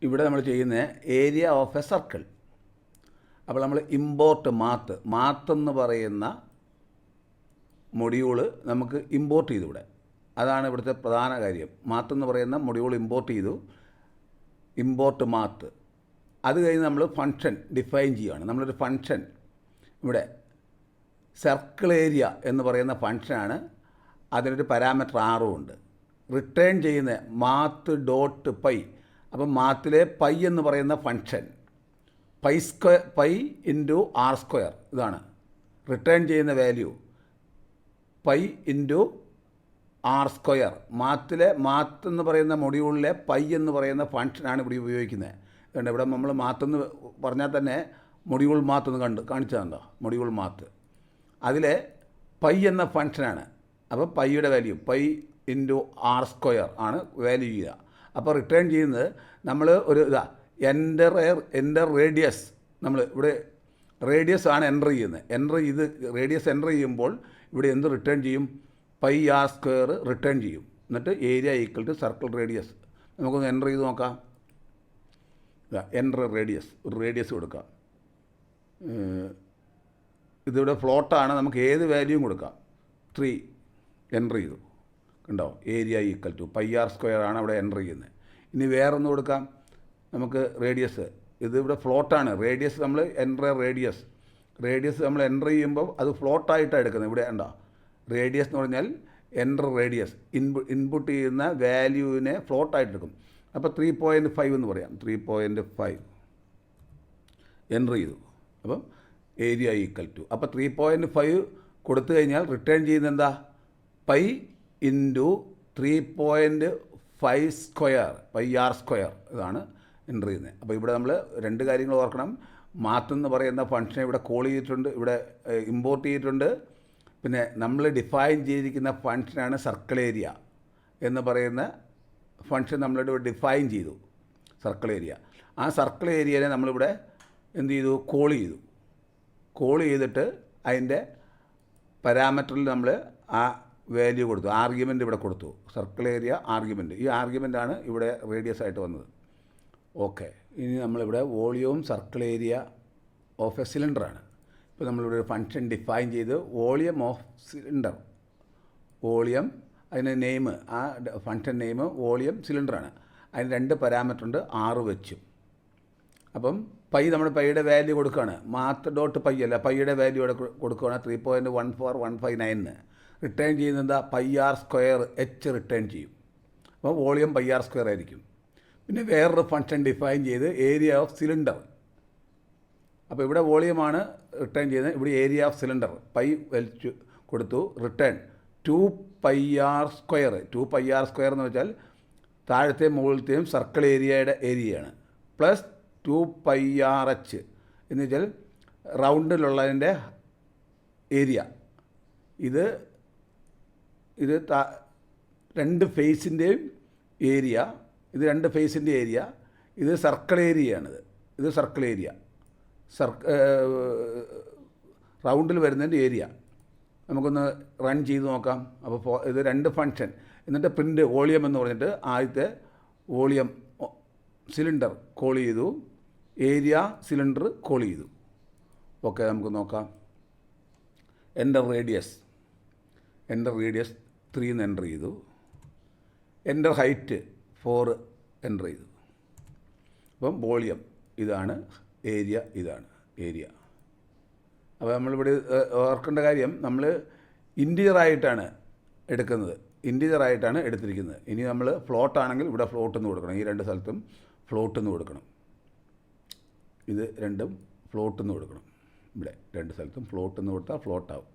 ഇവിടെ നമ്മൾ ചെയ്യുന്ന ഏരിയ ഓഫ് എ സർക്കിൾ. അപ്പോൾ നമ്മൾ ഇമ്പോർട്ട് മാത്ത് എന്ന് പറയുന്ന മൊഡ്യൂള് നമുക്ക് ഇമ്പോർട്ട് ചെയ്തു ഇവിടെ. അതാണ് ഇവിടുത്തെ പ്രധാന കാര്യം. മാത്ത് എന്ന് പറയുന്ന മൊഡ്യൂൾ ഇമ്പോർട്ട് ചെയ്തു, ഇമ്പോർട്ട് മാത്ത്. അത് കഴിഞ്ഞ് നമ്മൾ ഫംഗ്ഷൻ ഡിഫൈൻ ചെയ്യുകയാണ്. നമ്മളൊരു ഫംഗ്ഷൻ ഇവിടെ സർക്കിൾ ഏരിയ എന്ന് പറയുന്ന ഫംഗ്ഷനാണ്. അതിനൊരു പാരാമീറ്റർ ആറും ഉണ്ട്. റിട്ടേൺ ചെയ്യുന്ന മാത്ത് ഡോട്ട് പൈ. അപ്പം മാത്തിലെ പൈ എന്ന് പറയുന്ന function pi into R square, ഇതാണ് റിട്ടേൺ ചെയ്യുന്ന value. Pi into R square. Math എന്ന് പറയുന്ന മൊഡ്യൂളിലെ പൈ എന്ന് പറയുന്ന ഫംഗ്ഷനാണ് ഇവിടെ ഉപയോഗിക്കുന്നത്. അതുകൊണ്ട് ഇവിടെ നമ്മൾ മാത്തെന്ന് പറഞ്ഞാൽ തന്നെ മൊഡ്യൂൾ മാത്തെന്ന് കാണിച്ചതുണ്ടോ? മൊഡ്യൂൾ മാത്ത് അതിലെ പൈ എന്ന ഫംഗ്ഷനാണ്. അപ്പോൾ പൈയുടെ value pi into R square ആണ് വാല്യൂ ചെയ്യുക. അപ്പോൾ റിട്ടേൺ ചെയ്യുന്നത് നമ്മൾ ഒരു എൻ്റർ റേഡിയസ്. നമ്മൾ ഇവിടെ റേഡിയസ് ആണ് എൻ്റർ ചെയ്യുന്നത്. റേഡിയസ് എൻ്റർ ചെയ്യുമ്പോൾ ഇവിടെ എന്ത് റിട്ടേൺ ചെയ്യും? പൈ ആർ സ്ക്വയർ റിട്ടേൺ ചെയ്യും. എന്നിട്ട് area equal to circle radius. നമുക്കൊന്ന് എൻ്റർ ചെയ്ത് നോക്കാം. എൻ്റർ റേഡിയസ്, ഒരു റേഡിയസ് കൊടുക്കാം. ഇതിവിടെ ഫ്ലോട്ടാണ്, നമുക്ക് ഏത് വാല്യൂയും കൊടുക്കാം. 3 എൻ്റർ ചെയ്തു, കണ്ടോ? Area equal to pi r square ആണ് അവിടെ എൻ്റർ ചെയ്യുന്നത്. ഇനി വേറൊന്ന് കൊടുക്കാം നമുക്ക്. റേഡിയസ്, ഇതിവിടെ ഫ്ലോട്ടാണ്. റേഡിയസ് നമ്മൾ റേഡിയസ് നമ്മൾ എൻ്റർ ചെയ്യുമ്പോൾ അത് ഫ്ലോട്ടായിട്ടാണ് എടുക്കുന്നത്. ഇവിടെ ഉണ്ടോ? റേഡിയസ് എന്ന് പറഞ്ഞാൽ എൻ്റർ റേഡിയസ്, ഇൻപുട്ട് ചെയ്യുന്ന വാല്യൂവിനെ ഫ്ലോട്ടായിട്ട് എടുക്കും. അപ്പോൾ 3.5 എന്ന് പറയാം. 3.5 എൻ്റർ ചെയ്തു. അപ്പം ഏരിയ ഈക്വൽ ടു, അപ്പോൾ 3.5 കൊടുത്തു കഴിഞ്ഞാൽ റിട്ടേൺ ചെയ്യുന്നത് എന്താ? Pi into 3.5 square, pi r square, ഇതാണ് എൻ്റർ ചെയ്യുന്നത്. അപ്പോൾ ഇവിടെ നമ്മൾ 2 കാര്യങ്ങൾ ഓർക്കണം. മാത്ത് എന്ന് പറയുന്ന ഫംഗ്ഷനെ ഇവിടെ കോൾ ചെയ്തിട്ടുണ്ട്, ഇവിടെ ഇമ്പോർട്ട് ചെയ്തിട്ടുണ്ട്. പിന്നെ നമ്മൾ ഡിഫൈൻ ചെയ്തിരിക്കുന്ന ഫംഗ്ഷനാണ് സർക്കിൾ ഏരിയ എന്ന് പറയുന്ന ഫംഗ്ഷൻ നമ്മളിവിടെ ഡിഫൈൻ ചെയ്തു, സർക്കിൾ ഏരിയ. ആ സർക്കിൾ ഏരിയനെ നമ്മളിവിടെ എന്ത് ചെയ്തു? കോൾ ചെയ്തിട്ട് അതിൻ്റെ പാരാമീറ്ററിൽ നമ്മൾ ആ വാല്യൂ കൊടുത്തു, ആർഗ്യുമെൻ്റ് ഇവിടെ കൊടുത്തു. സർക്കിൾ ഏരിയ ആർഗ്യുമെൻ്റ്, ഈ ആർഗ്യുമെൻ്റാണ് ഇവിടെ റേഡിയസ് ആയിട്ട് വന്നത്. ഓക്കെ, ഇനി നമ്മളിവിടെ വോളിയവും സർക്കിൾ ഏരിയ ഓഫ് എ സിലിണ്ടറാണ്. ഇപ്പോൾ നമ്മളിവിടെ ഒരു ഫംഗ്ഷൻ ഡിഫൈൻ ചെയ്ത് വോളിയം ഓഫ് സിലിണ്ടർ, വോളിയം, അതിന് നെയിം, ആ ഫംഗ്ഷൻ നെയിം വോളിയം സിലിണ്ടറാണ്. അതിന് 2 പാരാമീറ്റർ ഉണ്ട്, 6 വെച്ചും. അപ്പം പൈ, നമ്മൾ പൈയുടെ വാല്യൂ കൊടുക്കുകയാണ്. മാത്ത് ഡോട്ട് പൈ അല്ല, പൈയുടെ വാല്യൂ ഇവിടെ കൊടുക്കുകയാണ് 3.14159. റിട്ടേൺ ചെയ്യുന്നത് എന്താ? Pi r square h return ചെയ്യും. അപ്പോൾ വോളിയം പൈ ആർ സ്ക്വയർ ആയിരിക്കും. പിന്നെ വേറൊരു ഫംഗ്ഷൻ ഡിഫൈൻ ചെയ്ത് ഏരിയ ഓഫ് സിലിണ്ടർ. അപ്പോൾ ഇവിടെ വോളിയമാണ് റിട്ടേൺ ചെയ്യുന്നത്, ഇവിടെ ഏരിയ ഓഫ് സിലിണ്ടർ പൈ വലിച്ചു കൊടുത്തു. Return 2 pi r square. 2 pi r square എന്ന് വെച്ചാൽ താഴത്തെയും മുകളിലത്തെയും സർക്കിൾ ഏരിയയുടെ ഏരിയയാണ്. പ്ലസ് 2 പൈ ആർ എച്ച് എന്ന് വെച്ചാൽ റൗണ്ടിലുള്ളതിൻ്റെ ഏരിയ. ഇത് 2 ഫേസിൻ്റെയും ഏരിയ, ഇത് 2 ഫേസിൻ്റെ ഏരിയ. ഇത് സർക്കിൾ ഏരിയയാണിത്. ഇത് സർക്കിൾ ഏരിയ, റൗണ്ടിൽ വരുന്നതിൻ്റെ ഏരിയ. നമുക്കൊന്ന് റൺ ചെയ്ത് നോക്കാം. അപ്പോൾ ഇത് 2 ഫംഗ്ഷൻ. എന്നിട്ട് പ്രിൻ്റ് വോളിയം എന്ന് പറഞ്ഞിട്ട് ആദ്യത്തെ വോളിയം സിലിണ്ടർ കോൾ ചെയ്തു, ഏരിയ സിലിണ്ടർ കോൾ ചെയ്തു. ഓക്കെ, നമുക്ക് നോക്കാം. എൻ്റർ റേഡിയസ് 3 എന്ന് എൻ്റർ ചെയ്തു. എൻ്റർ ഹൈറ്റ് 4 എൻ്റർ ചെയ്തു. അപ്പം വോളിയം ഇതാണ്, ഏരിയ ഇതാണ് ഏരിയ. അപ്പോൾ നമ്മളിവിടെ ഓർക്കേണ്ട കാര്യം, നമ്മൾ ഇൻറ്റീജറായിട്ടാണ് എടുത്തിരിക്കുന്നത്. ഇനി നമ്മൾ ഫ്ലോട്ടാണെങ്കിൽ ഇവിടെ ഫ്ലോട്ട് എന്ന് കൊടുക്കണം. ഈ 2 സ്ഥലത്തും ഫ്ലോട്ട് എന്ന് കൊടുക്കണം. ഇത് രണ്ടും ഫ്ലോട്ട് എന്ന് കൊടുക്കണം. ഇവിടെ 2 സ്ഥലത്തും ഫ്ലോട്ട് എന്ന് കൊടുത്താൽ ഫ്ലോട്ടാവും.